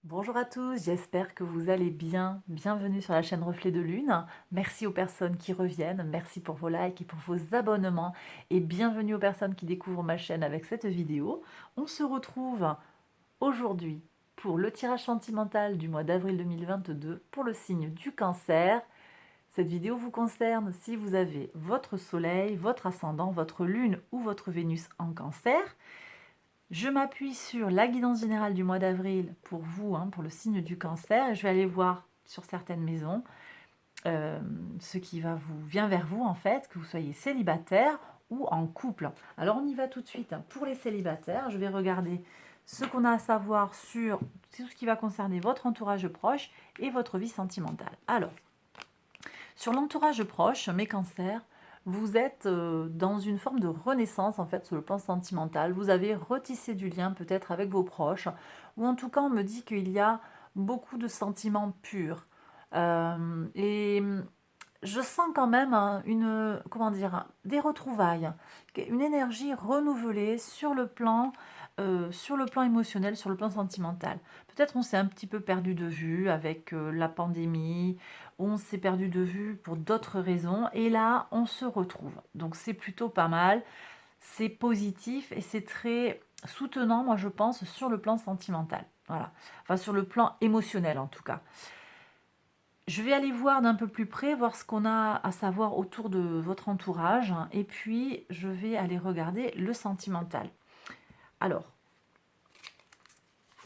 Bonjour à tous, j'espère que vous allez bien. Bienvenue sur la chaîne Reflet de Lune. Merci aux personnes qui reviennent, merci pour vos likes et pour vos abonnements. Et bienvenue aux personnes qui découvrent ma chaîne avec cette vidéo. On se retrouve aujourd'hui pour le tirage sentimental du mois d'avril 2022 pour le signe du Cancer. Cette vidéo vous concerne si vous avez votre soleil, votre ascendant, votre lune ou votre Vénus en Cancer. Je m'appuie sur la guidance générale du mois d'avril pour vous, pour le signe du Cancer, et je vais aller voir sur certaines maisons ce qui vient vers vous en fait, que vous soyez célibataire ou en couple. Alors on y va tout de suite. Pour les célibataires, je vais regarder ce qu'on a à savoir sur tout ce qui va concerner votre entourage proche et votre vie sentimentale. Alors, sur l'entourage proche, mes cancers, vous êtes dans une forme de renaissance en fait sur le plan sentimental. Vous avez retissé du lien peut-être avec vos proches, ou en tout cas on me dit qu'il y a beaucoup de sentiments purs. Et je sens quand même comment dire, des retrouvailles, une énergie renouvelée sur le plan émotionnel, sur le plan sentimental. Peut-être on s'est un petit peu perdu de vue avec la pandémie, on s'est perdu de vue pour d'autres raisons, et là on se retrouve. Donc c'est plutôt pas mal, c'est positif et c'est très soutenant, moi je pense, sur le plan sentimental. Voilà, enfin sur le plan émotionnel en tout cas. Je vais aller voir d'un peu plus près, voir ce qu'on a à savoir autour de votre entourage, et puis je vais aller regarder le sentimental. Alors,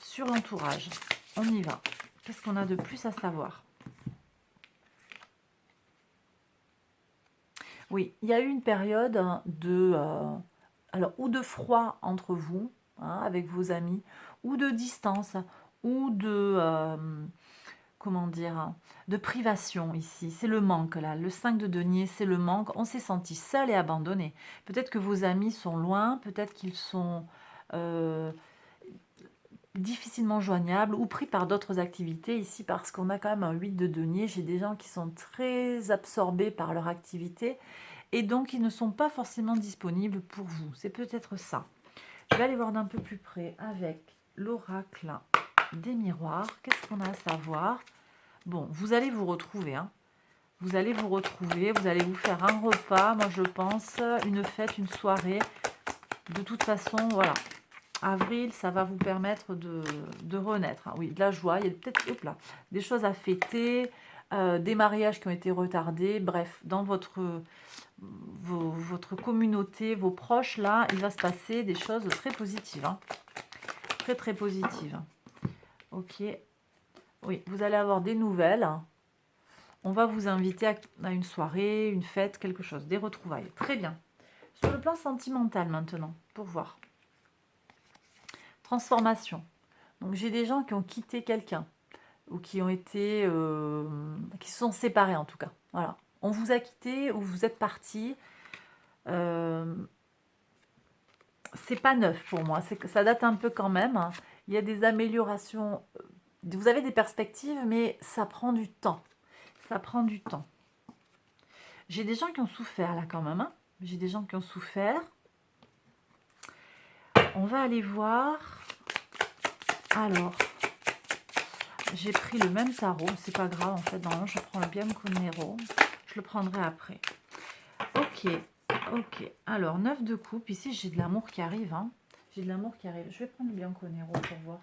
sur l'entourage, on y va. Qu'est-ce qu'on a de plus à savoir? Oui, il y a eu une période ou de froid entre vous, avec vos amis, ou de distance, ou comment dire, de privation ici. C'est le manque là. Le 5 de denier, c'est le manque. On s'est senti seul et abandonné. Peut-être que vos amis sont loin, peut-être qu'ils sont euh, difficilement joignables ou pris par d'autres activités ici, parce qu'on a quand même un 8 de denier. J'ai des gens qui sont très absorbés par leur activité et donc ils ne sont pas forcément disponibles pour vous. C'est peut-être ça. Je vais aller voir d'un peu plus près avec l'oracle des miroirs. Qu'est-ce qu'on a à savoir? Bon, vous allez vous retrouver, Vous allez vous retrouver, vous allez vous faire un repas, moi je pense, une fête, une soirée. De toute façon, voilà. Avril, ça va vous permettre de renaître. Oui, de la joie, il y a peut-être des choses à fêter, des mariages qui ont été retardés. Bref, dans votre communauté, vos proches, là, il va se passer des choses très positives. Très, très positives. Ok. Oui, vous allez avoir des nouvelles. On va vous inviter à une soirée, une fête, quelque chose, des retrouvailles. Très bien. Sur le plan sentimental maintenant, pour voir. Transformation. Donc j'ai des gens qui ont quitté quelqu'un ou qui ont été, qui se sont séparés en tout cas. Voilà. On vous a quitté ou vous êtes parti. C'est pas neuf pour moi. C'est que ça date un peu quand même. Il y a des améliorations. Vous avez des perspectives, mais ça prend du temps. Ça prend du temps. J'ai des gens qui ont souffert là quand même. J'ai des gens qui ont souffert. On va aller voir. Alors, j'ai pris le même tarot. C'est pas grave en fait. Normalement, je prends le Bianco Nero. Je le prendrai après. Ok, ok. Alors, 9 de coupe. Ici, j'ai de l'amour qui arrive. J'ai de l'amour qui arrive. Je vais prendre le Bianco Nero pour voir.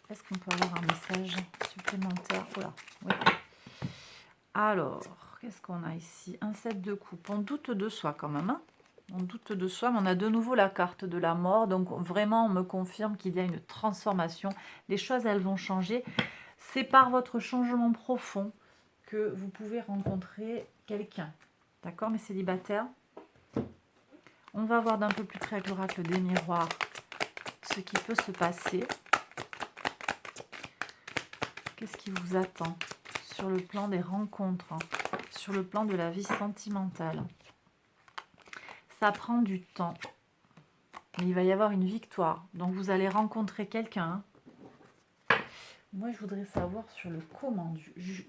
Est-ce qu'on peut avoir un message supplémentaire? Voilà, oui. Alors, qu'est-ce qu'on a ici? Un 7 de coupe. On doute de soi quand même. On doute de soi, mais on a de nouveau la carte de la mort. Donc, vraiment, on me confirme qu'il y a une transformation. Les choses, elles vont changer. C'est par votre changement profond que vous pouvez rencontrer quelqu'un. D'accord, mes célibataires? On va voir d'un peu plus près avec l'oracle des miroirs ce qui peut se passer. Qu'est-ce qui vous attend sur le plan des rencontres, sur le plan de la vie sentimentale? Ça prend du temps, mais il va y avoir une victoire. Donc vous allez rencontrer quelqu'un. Moi, je voudrais savoir sur le comment,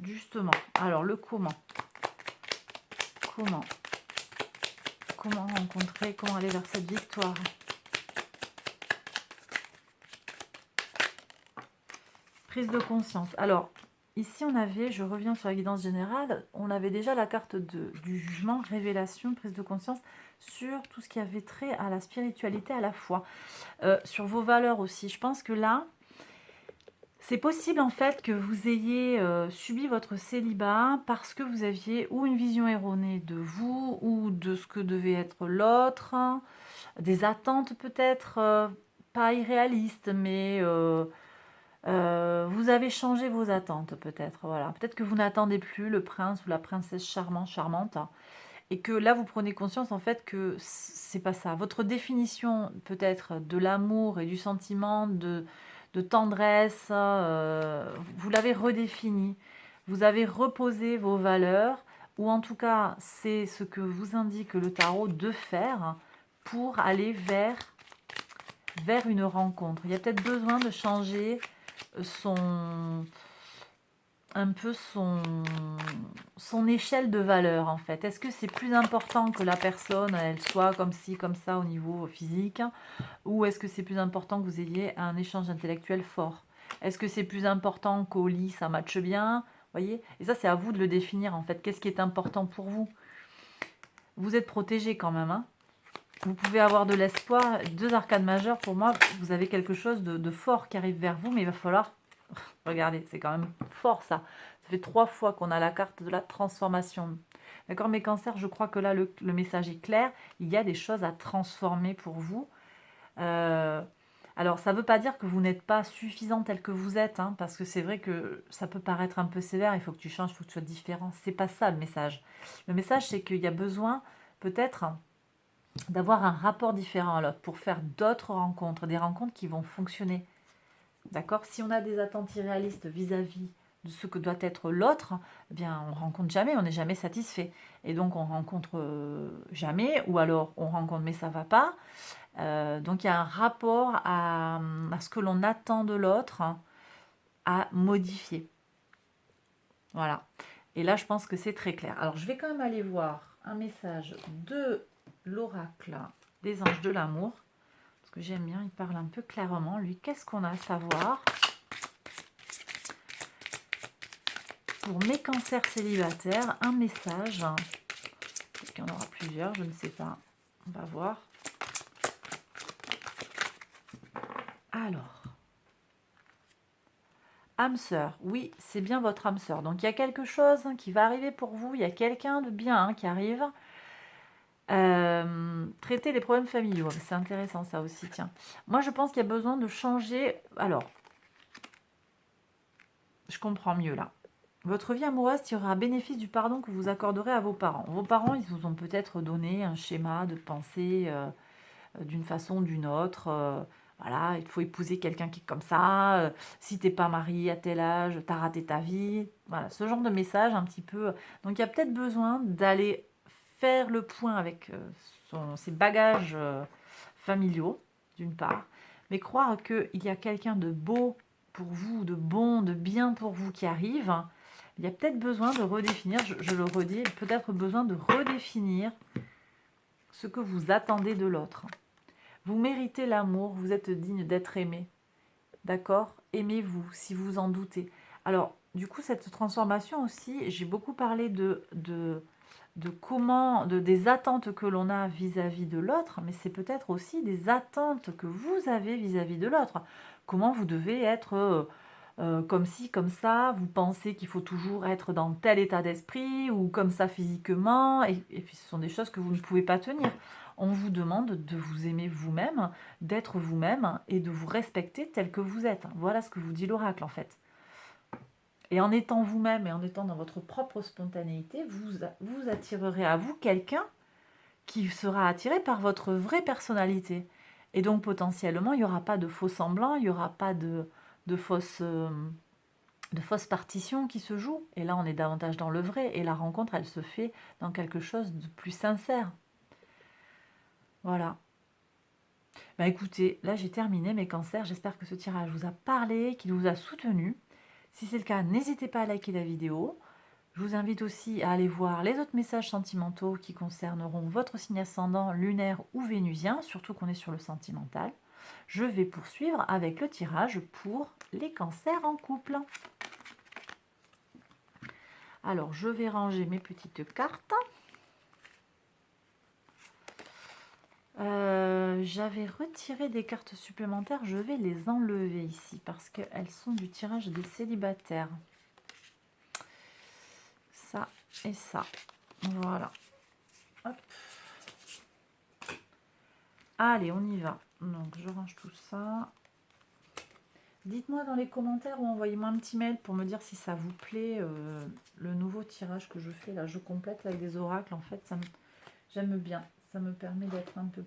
justement. Alors, le comment. Comment rencontrer, comment aller vers cette victoire? Prise de conscience. Alors, ici, on avait, je reviens sur la guidance générale, on avait déjà la carte du jugement, révélation, prise de conscience sur tout ce qui avait trait à la spiritualité, à la foi. Sur vos valeurs aussi. Je pense que là, c'est possible en fait que vous ayez subi votre célibat parce que vous aviez ou une vision erronée de vous ou de ce que devait être l'autre, hein, des attentes peut-être pas irréalistes, mais vous avez changé vos attentes peut-être. Voilà. Peut-être que vous n'attendez plus le prince ou la princesse charmante, hein, et que là vous prenez conscience en fait que c'est pas ça. Votre définition peut-être de l'amour et du sentiment de tendresse, vous l'avez redéfini. Vous avez reposé vos valeurs, ou en tout cas c'est ce que vous indique le tarot de faire pour aller vers une rencontre. Il y a peut-être besoin de changer un peu son échelle de valeur en fait. Est-ce que c'est plus important que la personne, elle soit comme ci, comme ça au niveau physique, ou est-ce que c'est plus important que vous ayez un échange intellectuel fort? Est-ce que c'est plus important qu'au lit ça matche bien? Voyez? Et ça c'est à vous de le définir en fait. Qu'est-ce qui est important pour vous? Vous êtes protégé quand même, hein? Vous pouvez avoir de l'espoir. 2 arcanes majeures, pour moi, vous avez quelque chose de fort qui arrive vers vous, mais il va falloir... Regardez, c'est quand même fort ça. Ça fait 3 fois qu'on a la carte de la transformation. D'accord, mes cancers, je crois que là, le message est clair. Il y a des choses à transformer pour vous. Alors, ça ne veut pas dire que vous n'êtes pas suffisant tel que vous êtes, hein, parce que c'est vrai que ça peut paraître un peu sévère. Il faut que tu changes, il faut que tu sois différent. C'est pas ça le message. Le message, c'est qu'il y a besoin, peut-être, d'avoir un rapport différent à l'autre pour faire d'autres rencontres, des rencontres qui vont fonctionner. D'accord? Si on a des attentes irréalistes vis-à-vis de ce que doit être l'autre, eh bien, on rencontre jamais, on n'est jamais satisfait. Et donc, on rencontre jamais, ou alors on rencontre mais ça va pas. Donc, il y a un rapport à ce que l'on attend de l'autre à modifier. Voilà. Et là, je pense que c'est très clair. Alors, je vais quand même aller voir un message de l'oracle des anges de l'amour. Parce que j'aime bien, il parle un peu clairement. Lui, qu'est-ce qu'on a à savoir pour mes cancers célibataires? Un message. Peut-être qu'il y en aura plusieurs, je ne sais pas. On va voir. Alors. Âme sœur. Oui, c'est bien votre âme sœur. Donc, il y a quelque chose qui va arriver pour vous. Il y a quelqu'un de bien qui arrive. Traiter les problèmes familiaux. C'est intéressant ça aussi, tiens. Moi, je pense qu'il y a besoin de changer... Alors, je comprends mieux là. Votre vie amoureuse tirera bénéfice du pardon que vous accorderez à vos parents. Vos parents, ils vous ont peut-être donné un schéma de pensée d'une façon ou d'une autre. Voilà, il faut épouser quelqu'un qui est comme ça. Si t'es pas marié à tel âge, t'as raté ta vie. Voilà, ce genre de message un petit peu. Donc il y a peut-être besoin d'aller faire le point avec ses bagages familiaux, d'une part, mais croire qu'il y a quelqu'un de beau pour vous, de bon, de bien pour vous qui arrive. Il y a peut-être besoin de redéfinir, je le redis, peut-être besoin de redéfinir ce que vous attendez de l'autre. Vous méritez l'amour, vous êtes digne d'être aimé. D'accord? Aimez-vous si vous en doutez. Alors, du coup, cette transformation aussi, j'ai beaucoup parlé des attentes que l'on a vis-à-vis de l'autre, mais c'est peut-être aussi des attentes que vous avez vis-à-vis de l'autre. Comment vous devez être comme ci, comme ça, vous pensez qu'il faut toujours être dans tel état d'esprit ou comme ça physiquement, et puis ce sont des choses que vous ne pouvez pas tenir. On vous demande de vous aimer vous-même, d'être vous-même et de vous respecter tel que vous êtes. Voilà ce que vous dit l'oracle en fait. Et en étant vous-même et en étant dans votre propre spontanéité, vous attirerez à vous quelqu'un qui sera attiré par votre vraie personnalité. Et donc potentiellement, il n'y aura pas de faux semblants, il n'y aura pas de fausses partitions qui se jouent. Et là, on est davantage dans le vrai. Et la rencontre, elle se fait dans quelque chose de plus sincère. Voilà. Bah écoutez, là j'ai terminé mes cancers. J'espère que ce tirage vous a parlé, qu'il vous a soutenu. Si c'est le cas, n'hésitez pas à liker la vidéo. Je vous invite aussi à aller voir les autres messages sentimentaux qui concerneront votre signe ascendant, lunaire ou vénusien, surtout qu'on est sur le sentimental. je vais poursuivre avec le tirage pour les cancers en couple. Alors, je vais ranger mes petites cartes. J'avais retiré des cartes supplémentaires, je vais les enlever ici parce qu'elles sont du tirage des célibataires. Ça et ça. Voilà. Hop. Allez, on y va. Donc, je range tout ça. Dites-moi dans les commentaires ou envoyez-moi un petit mail pour me dire si ça vous plaît, le nouveau tirage que je fais. Là, je complète avec des oracles. En fait, j'aime bien. Ça me permet d'être un peu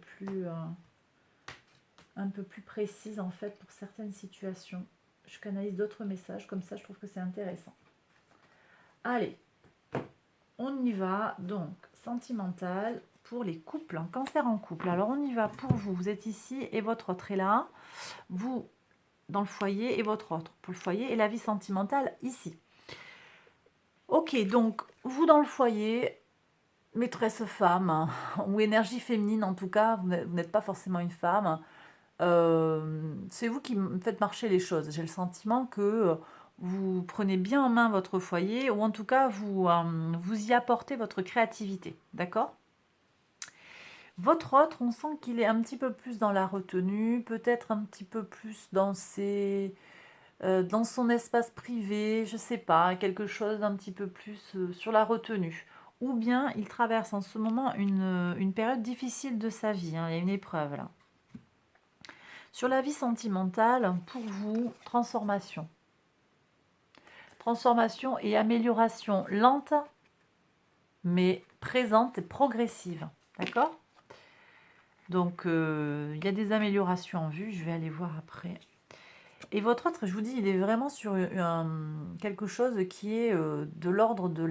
plus précise en fait pour certaines situations. Je canalise d'autres messages. Comme ça, je trouve que c'est intéressant. Allez, on y va. Donc, sentimental pour les couples, en cancer en couple. Alors, on y va pour vous. Vous êtes ici et votre autre est là. Vous dans le foyer et votre autre pour le foyer et la vie sentimentale ici. Ok, donc vous dans le foyer, maîtresse femme ou énergie féminine en tout cas, vous n'êtes pas forcément une femme. C'est vous qui faites marcher les choses. J'ai le sentiment que vous prenez bien en main votre foyer ou en tout cas vous y apportez votre créativité, d'accord? Votre autre, on sent qu'il est un petit peu plus dans la retenue, peut-être un petit peu plus dans dans son espace privé, je sais pas, quelque chose d'un petit peu plus sur la retenue. Ou bien il traverse en ce moment une période difficile de sa vie, hein, il y a une épreuve là. Sur la vie sentimentale, pour vous, transformation. Transformation et amélioration lente, mais présente et progressive. D'accord? Donc, il y a des améliorations en vue, je vais aller voir après. Et votre autre, je vous dis, il est vraiment sur quelque chose qui est de l'ordre de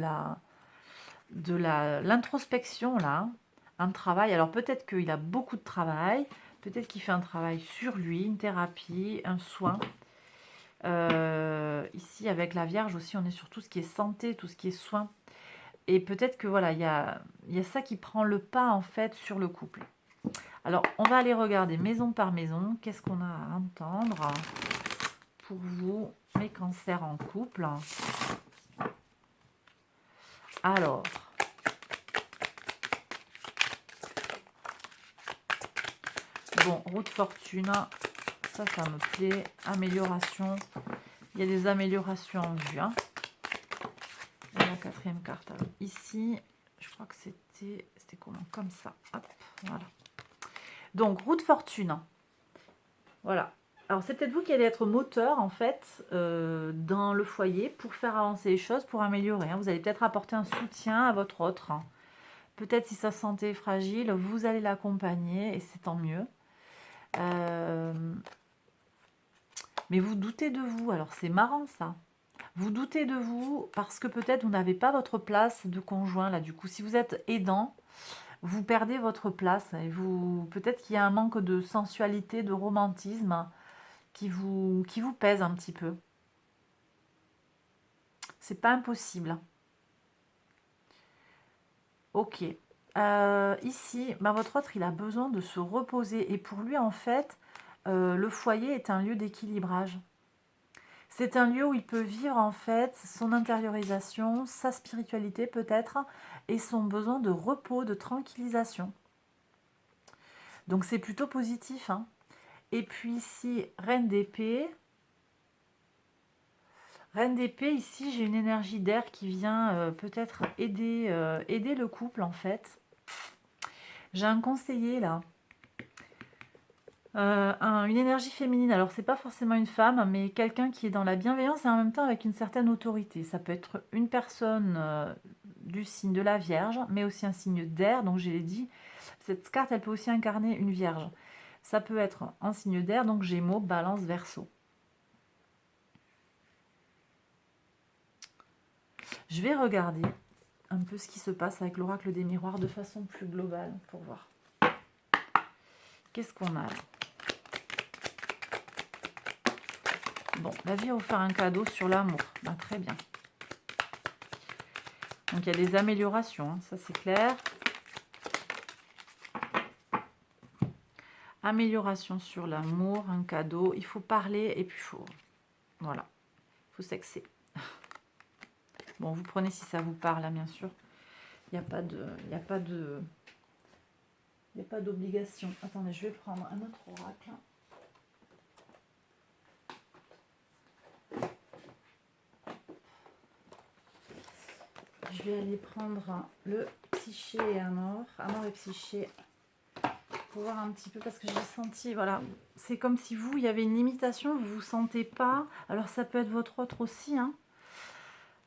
l'introspection, là. Un travail. Alors, peut-être qu'il a beaucoup de travail. Peut-être qu'il fait un travail sur lui, une thérapie, un soin. Ici, avec la Vierge aussi, on est sur tout ce qui est santé, tout ce qui est soin. Et peut-être que, voilà, il y a ça qui prend le pas, en fait, sur le couple. Alors, on va aller regarder maison par maison. Qu'est-ce qu'on a à entendre pour vous, mes cancers en couple? Alors, bon, route fortune, ça me plaît. Amélioration, il y a des améliorations en vue. Hein. Et la quatrième carte, alors, ici, je crois que c'était comment? Comme ça. Hop, voilà. Donc, route fortune. Voilà. Alors, c'est peut-être vous qui allez être moteur, en fait, dans le foyer pour faire avancer les choses, pour améliorer. Hein. Vous allez peut-être apporter un soutien à votre autre. Hein. Peut-être si sa santé est fragile, vous allez l'accompagner et c'est tant mieux. Mais vous doutez de vous. Alors, c'est marrant, ça. Vous doutez de vous parce que peut-être vous n'avez pas votre place de conjoint. Là, du coup, si vous êtes aidant, vous perdez votre place. Et peut-être qu'il y a un manque de sensualité, de romantisme qui vous pèse un petit peu. C'est pas impossible. Ok. Ici, votre autre, il a besoin de se reposer. Et pour lui, en fait, le foyer est un lieu d'équilibrage. C'est un lieu où il peut vivre, en fait, son intériorisation, sa spiritualité peut-être, et son besoin de repos, de tranquillisation. Donc, c'est plutôt positif. Hein. Et puis ici, Reine d'épée. Reine d'épée, ici, j'ai une énergie d'air qui vient peut-être aider le couple, en fait. J'ai un conseiller, là. Une énergie féminine. Alors, c'est pas forcément une femme, mais quelqu'un qui est dans la bienveillance et en même temps avec une certaine autorité. Ça peut être une personne du signe de la Vierge, mais aussi un signe d'air. Donc, je l'ai dit, cette carte, elle peut aussi incarner une Vierge. Ça peut être un signe d'air, donc Gémeaux, Balance, Verseau. Je vais regarder un peu ce qui se passe avec l'oracle des miroirs de façon plus globale pour voir. Qu'est-ce qu'on a là? Bon, la vie a offert un cadeau sur l'amour. Ben, très bien. Donc, il y a des améliorations, hein, ça c'est clair. amélioration sur l'amour, un cadeau. Il faut parler et puis voilà, il faut sexer. Bon, vous prenez si ça vous parle, hein, bien sûr. Il n'y a pas de... Il n'y a pas de... Il n'y a pas d'obligation. Attendez, je vais prendre un autre oracle. Je vais aller prendre le psyché et amour et psyché, pour voir un petit peu, parce que j'ai senti, voilà, c'est comme si vous, il y avait une limitation, vous vous sentez pas, alors ça peut être votre autre aussi, hein,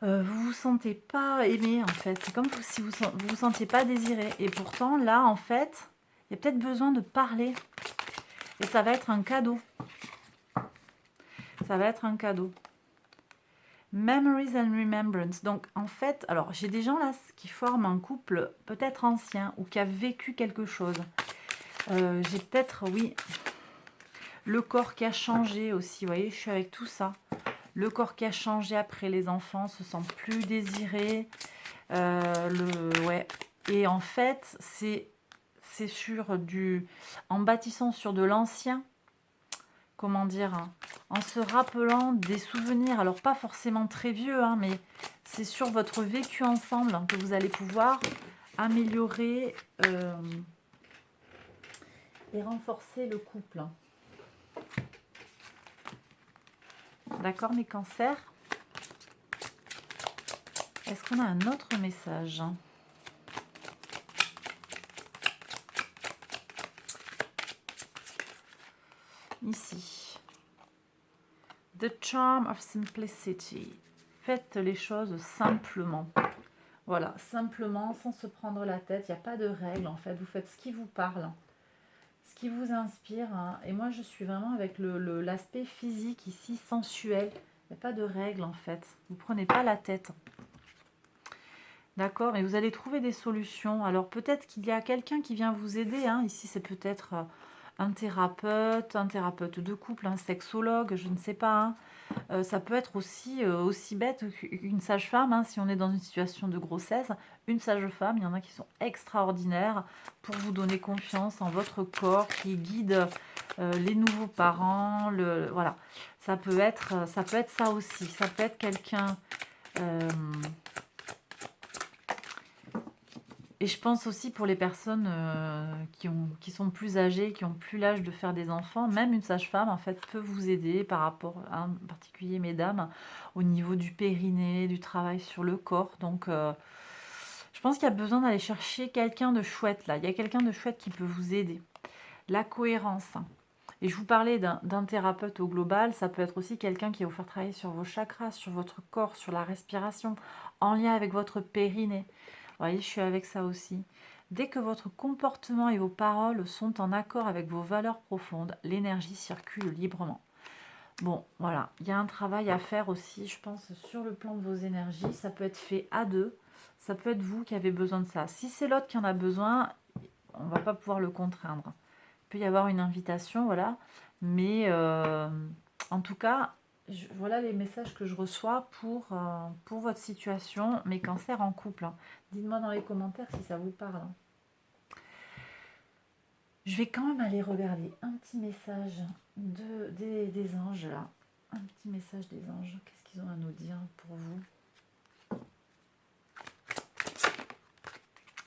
vous vous sentez pas aimé en fait, c'est comme si vous vous sentiez pas désiré, et pourtant là en fait, il y a peut-être besoin de parler, et ça va être un cadeau, ça va être un cadeau. Memories and Remembrance. Donc, en fait, alors, j'ai des gens là qui forment un couple peut-être ancien ou qui a vécu quelque chose. J'ai peut-être, oui, le corps qui a changé aussi. Vous voyez, je suis avec tout ça. Le corps qui a changé après les enfants, se sent plus désiré. Ouais. Et en fait, c'est sur du... En bâtissant sur de l'ancien, comment dire, hein, en se rappelant des souvenirs, alors pas forcément très vieux, hein, mais c'est sur votre vécu ensemble que vous allez pouvoir améliorer et renforcer le couple. D'accord, mes cancers? Est-ce qu'on a un autre message? Ici. The charm of simplicity. Faites les choses simplement. Voilà, simplement, sans se prendre la tête. Il n'y a pas de règles, en fait. Vous faites ce qui vous parle, ce qui vous inspire. Hein. Et moi, je suis vraiment avec l'aspect physique ici, sensuel. Il n'y a pas de règles, en fait. Vous ne prenez pas la tête. D'accord? Et vous allez trouver des solutions. Alors, peut-être qu'il y a quelqu'un qui vient vous aider. Hein. Ici, c'est peut-être un thérapeute de couple, un sexologue, je ne sais pas. Hein. Ça peut être aussi bête qu'une sage-femme, hein, si on est dans une situation de grossesse. Une sage-femme, il y en a qui sont extraordinaires pour vous donner confiance en votre corps, qui guide les nouveaux parents. Voilà, ça peut être ça aussi. Ça peut être quelqu'un... Et je pense aussi pour les personnes qui sont plus âgées, qui ont plus l'âge de faire des enfants, même une sage-femme en fait peut vous aider par rapport à, en particulier mesdames, au niveau du périnée, du travail sur le corps. Donc je pense qu'il y a besoin d'aller chercher quelqu'un de chouette là. Il y a quelqu'un de chouette qui peut vous aider. La cohérence. Et je vous parlais d'un thérapeute au global, ça peut être aussi quelqu'un qui va vous faire travailler sur vos chakras, sur votre corps, sur la respiration, en lien avec votre périnée. Vous voyez, je suis avec ça aussi. Dès que votre comportement et vos paroles sont en accord avec vos valeurs profondes, l'énergie circule librement. Bon, voilà, il y a un travail à faire aussi, je pense, sur le plan de vos énergies. Ça peut être fait à deux, ça peut être vous qui avez besoin de ça. Si c'est l'autre qui en a besoin, on ne va pas pouvoir le contraindre. Il peut y avoir une invitation, voilà. Mais en tout cas, voilà les messages que je reçois pour votre situation, mes cancers en couple. Hein. Dites-moi dans les commentaires si ça vous parle. Je vais quand même aller regarder un petit message des anges là. Un petit message des anges. Qu'est-ce qu'ils ont à nous dire pour vous?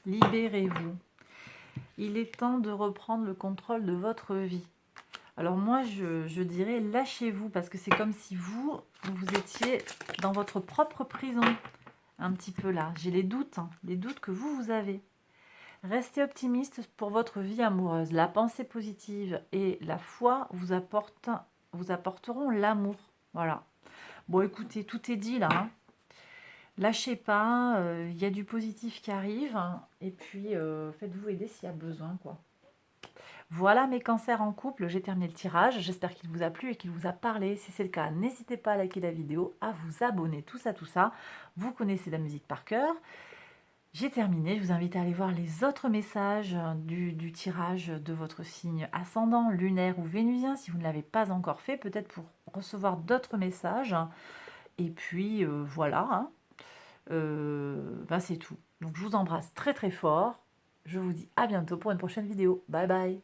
Libérez-vous. Il est temps de reprendre le contrôle de votre vie. Alors moi, je dirais lâchez-vous, parce que c'est comme si vous étiez dans votre propre prison. Un petit peu là. J'ai les doutes que vous avez. Restez optimiste pour votre vie amoureuse. La pensée positive et la foi vous apporteront l'amour. Voilà. Bon, écoutez, tout est dit là. Hein. Lâchez pas, il y a du positif qui arrive. Hein, et puis, faites-vous aider s'il y a besoin, quoi. Voilà mes cancers en couple, j'ai terminé le tirage. J'espère qu'il vous a plu et qu'il vous a parlé. Si c'est le cas, n'hésitez pas à liker la vidéo, à vous abonner, tout ça, tout ça. Vous connaissez la musique par cœur. J'ai terminé, je vous invite à aller voir les autres messages du tirage de votre signe ascendant, lunaire ou vénusien, si vous ne l'avez pas encore fait, peut-être pour recevoir d'autres messages. Et puis voilà, hein. C'est tout. Donc je vous embrasse très très fort. Je vous dis à bientôt pour une prochaine vidéo. Bye bye.